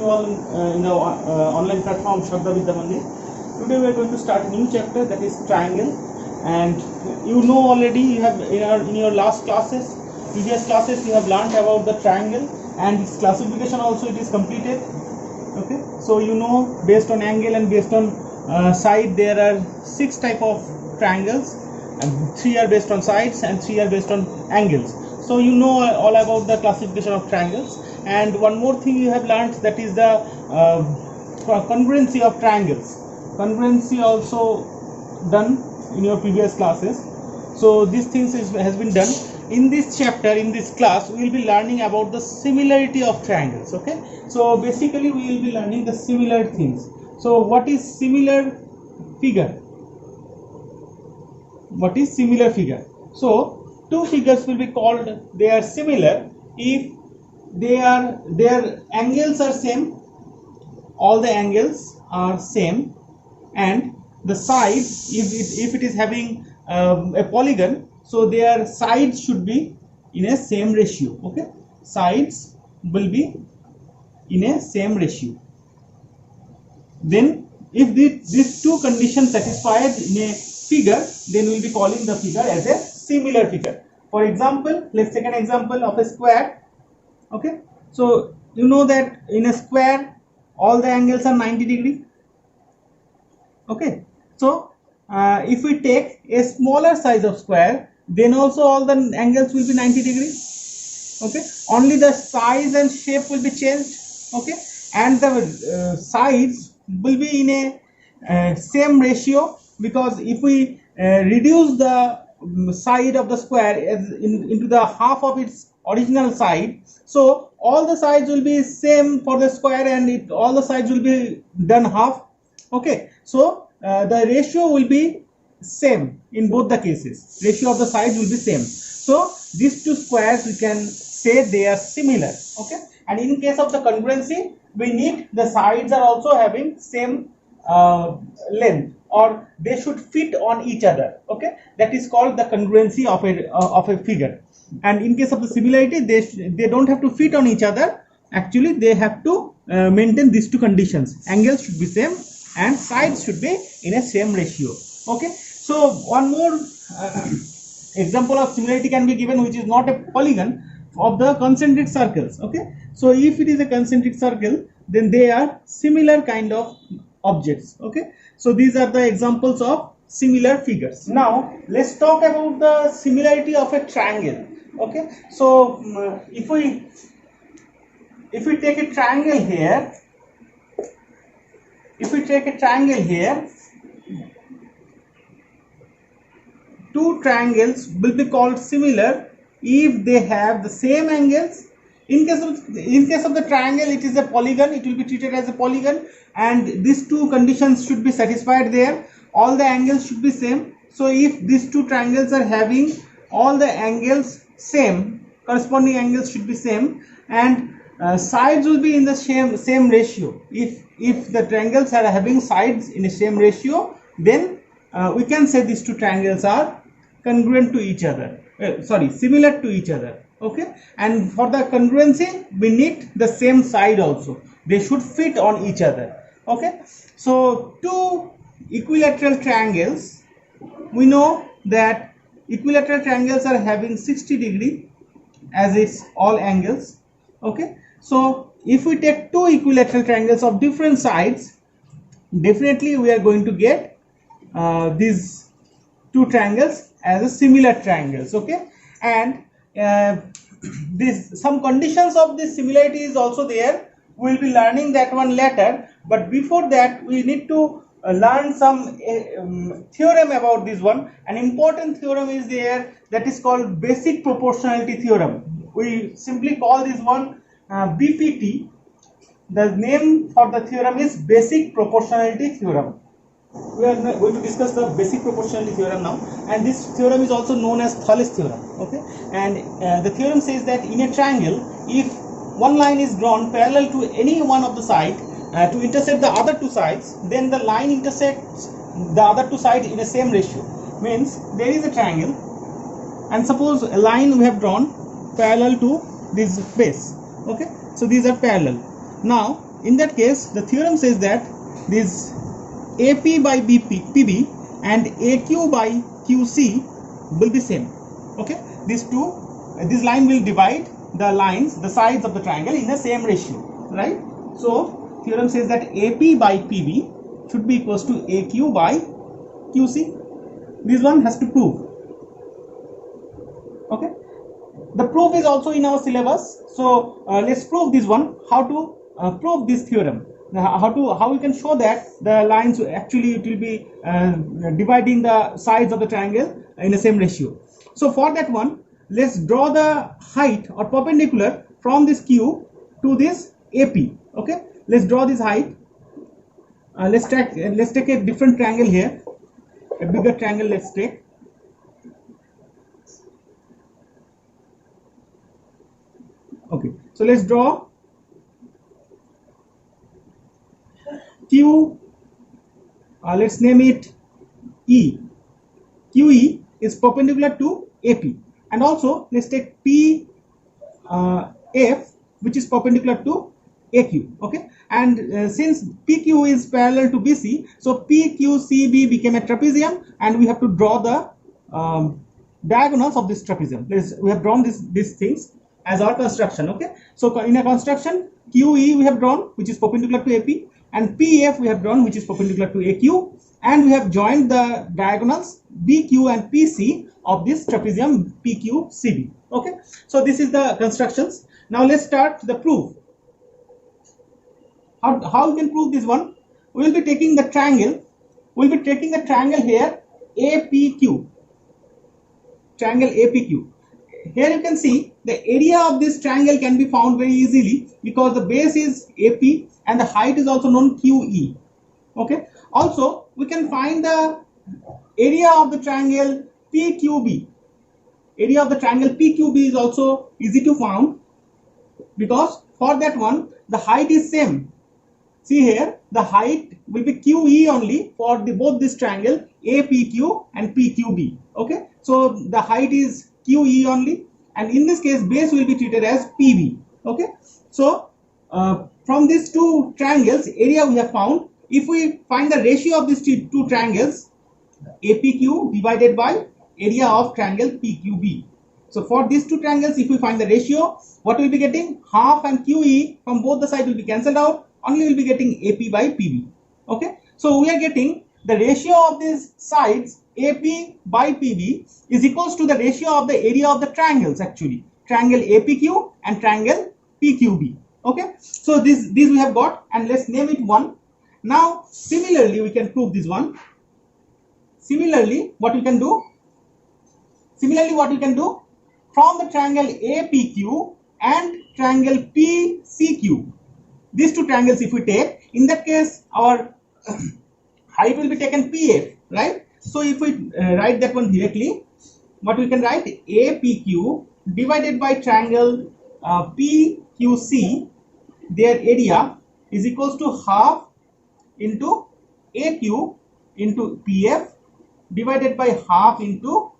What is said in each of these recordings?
all in the online platform Shabda Vidya Mandir. Today we are going to start a new chapter, that is triangle. And you know already, you have in your last classes, previous classes, you have learned about the triangle and its classification also it is completed. Okay, so you know based on angle and based on side there are 6 type of triangles, and 3 are based on sides and 3 are based on angles. So you know all about the classification of triangles. And one more thing you have learned, that is the congruency of triangles. Congruency also done in your previous classes. So these things has been done. In this chapter, in this class, we will be learning about the similarity of triangles. Okay, so basically we will be learning the similar things. So what is similar figure? What is similar figure? So two figures will be called, they are similar if their angles are same, all the angles are same, and the sides, if it is having a polygon, so their sides should be in a same ratio. Okay, sides will be in a same ratio. Then if these two conditions satisfied in a figure, then we will be calling the figure as a similar figure. For example, let's take an example of a square. Okay, so you know that in a square all the angles are 90 degree. Okay, so if we take a smaller size of square, then also all the angles will be 90 degree. Okay, only the size and shape will be changed. Okay, and the sides will be in a same ratio, because if we reduce the side of the square into the half of its original side, so all the sides will be same for the square, and all the sides will be done half. Okay, so the ratio will be same in both the cases. Ratio of the sides will be same. So these two squares we can say they are similar. Okay, and in case of the congruency, we need the sides are also having same length, or they should fit on each other. Okay, that is called the congruency of a figure. And in case of the similarity, they don't have to fit on each other. Actually, they have to maintain these two conditions. Angles should be same and sides should be in a same ratio. Okay, so one more example of similarity can be given, which is not a polygon, of the concentric circles. Okay, so if it is a concentric circle, then they are similar kind of objects. Okay, so these are the examples of similar figures. Now let's talk about the similarity of a triangle. Okay, so if we take a triangle here, two triangles will be called similar if they have the same angles. In case of the triangle, it is a polygon, it will be treated as a polygon, and these two conditions should be satisfied there. All the angles should be same. So if these two triangles are having all the angles same, corresponding angles should be same, and sides will be in the same ratio. If the triangles are having sides in the same ratio, then we can say these two triangles are congruent to each other. Similar to each other. Okay, and for the congruency, we need the same side also. They should fit on each other. Okay, so two equilateral triangles, we know that equilateral triangles are having 60 degree as its all angles. Okay, so if we take two equilateral triangles of different sides, definitely we are going to get these two triangles as a similar triangles. Okay, and some conditions of this similarity is also there. We will be learning that one later, but before that we need to learn some theorem about this one. An important theorem is there, that is called basic proportionality theorem. We simply call this one BPT. The name for the theorem is basic proportionality theorem. We are going to discuss the basic proportionality theorem now, and this theorem is also known as Thales theorem. Okay, and the theorem says that in a triangle, if one line is drawn parallel to any one of the sides to intersect the other two sides, then the line intersects the other two sides in the same ratio. Means there is a triangle, and suppose a line we have drawn parallel to this base. Okay, so these are parallel. Now in that case the theorem says that this AP by PB and AQ by QC will be same. Okay, this line will divide the lines, the sides of the triangle in the same ratio, right? So theorem says that AP by PB should be equals to AQ by QC. This one has to prove. Okay, the proof is also in our syllabus, so let's prove this one. How to prove this theorem? How we can show that the lines actually it will be dividing the sides of the triangle in the same ratio. So for that one, let's draw the height or perpendicular from this Q to this AP. Okay, let's draw this height. Let's take a different triangle here, a bigger triangle. Let's take. Okay, so let's draw Q. Let's name it E. QE is perpendicular to AP, and also let's take PF, which is perpendicular to AQ. Okay, and since PQ is parallel to BC, so PQCB became a trapezium, and we have to draw the diagonals of this trapezium. We have drawn these things as our construction. Okay, so in a construction, QE we have drawn, which is perpendicular to AP, and PF we have drawn, which is perpendicular to AQ, and we have joined the diagonals BQ and PC of this trapezium PQCB. Okay, so this is the constructions. Now let's start the proof. How we can prove this one? We will be taking the triangle. We will be taking the triangle here APQ. Triangle APQ. Here you can see the area of this triangle can be found very easily because the base is AP and the height is also known QE. Okay. Also, we can find the area of the triangle PQB. Area of the triangle PQB is also easy to find because for that one the height is same. See here, the height will be QE only for both this triangle APQ and PQB. Okay, so the height is QE only, and in this case base will be treated as PB. Okay, so from these two triangles area we have found. If we find the ratio of these two triangles, APQ divided by area of triangle PQB. So for these two triangles, if we find the ratio, what will be getting? Half and QE from both the sides will be cancelled out. Only will be getting AP by PB. Okay, so we are getting the ratio of these sides AP by PB is equals to the ratio of the area of the triangles, actually triangle APQ and triangle PQB. Okay, so this we have got, and let's name it 1. Now similarly we can prove this one. Similarly what we can do from the triangle APQ and triangle PCQ, these two triangles if we take, in that case our height will be taken PF, right? So if we write that one directly, what we can write, APQ divided by triangle PQC, their area is equals to half into AQ into PF divided by half into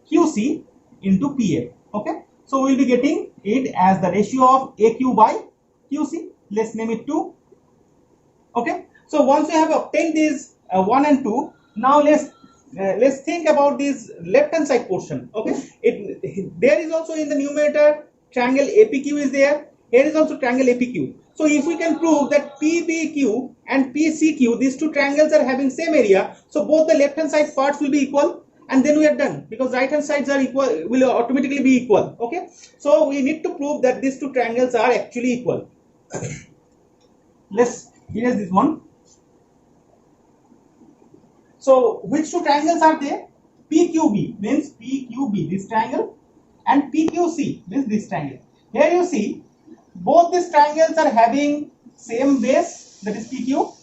QC into PF. Okay, so we will be getting it as the ratio of AQ by QC. Let's name it 2. Okay, so once we have obtained these 1 and 2, now let's think about this left hand side portion. Okay, there is also in the numerator triangle APQ is there. Here is also triangle APQ. So if we can prove that PBQ and PCQ, these two triangles are having same area, so both the left hand side parts will be equal, and then we are done, because right hand sides are equal, will automatically be equal. Okay, so we need to prove that these two triangles are actually equal. Let's erase this one. So which two triangles are there? PQB means PQB, this triangle, and PQC means this triangle. Here you see both these triangles are having same base, that is PQ,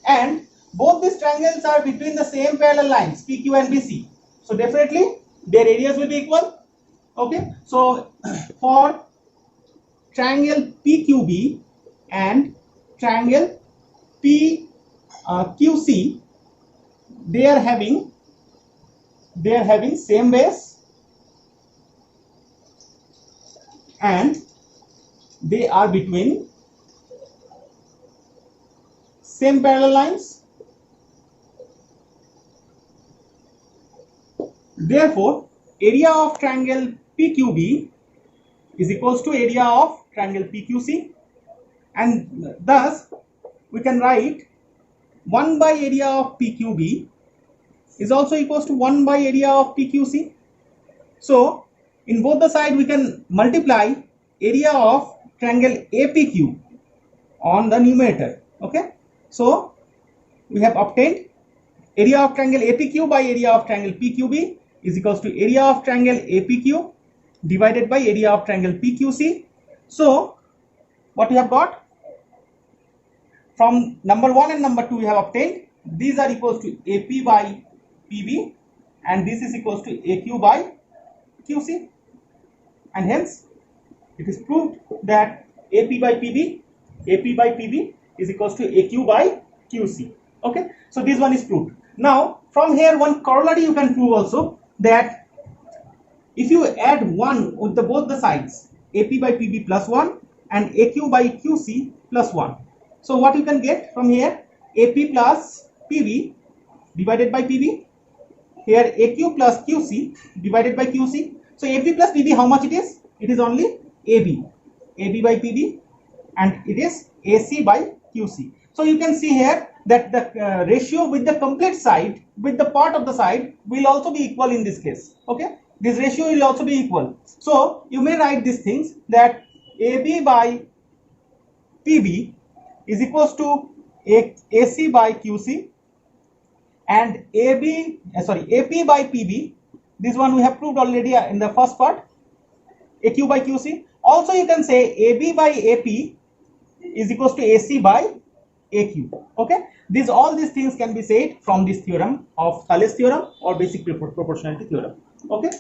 and both these triangles are between the same parallel lines PQ and BC. So definitely their areas will be equal. Okay, so for triangle PQB and triangle PQC, they are having same base and they are between same parallel lines. Therefore, area of triangle PQB is equals to area of triangle PQC, and thus we can write 1 by area of PQB is also equals to 1 by area of PQC. So in both the side we can multiply area of triangle APQ on the numerator. Okay, so we have obtained area of triangle APQ by area of triangle PQB is equals to area of triangle APQ divided by area of triangle PQC. So what we have got from number 1 and number 2 we have obtained these are equals to AP by PB, and this is equals to AQ by QC, and hence it is proved that AP by PB is equals to AQ by QC. Okay, so this one is proved. Now from here one corollary you can prove also that if you add 1 with both the sides, AP by PB plus 1 and AQ by QC plus 1. So what you can get from here, AP plus PB divided by PB, here AQ plus QC divided by QC. So AP plus PB, how much it is? It is only AB by PB, and it is AC by QC. So you can see here that the ratio with the complete side, with the part of the side, will also be equal in this case. Okay, this ratio will also be equal. So you may write these things that AB by PB is equals to AC by QC, and AP by PB, this one we have proved already in the first part, AQ by QC. Also you can say AB by AP is equals to AC by AQ. Okay, all these things can be said from this theorem of Thales theorem or basic proportionality theorem. Okay.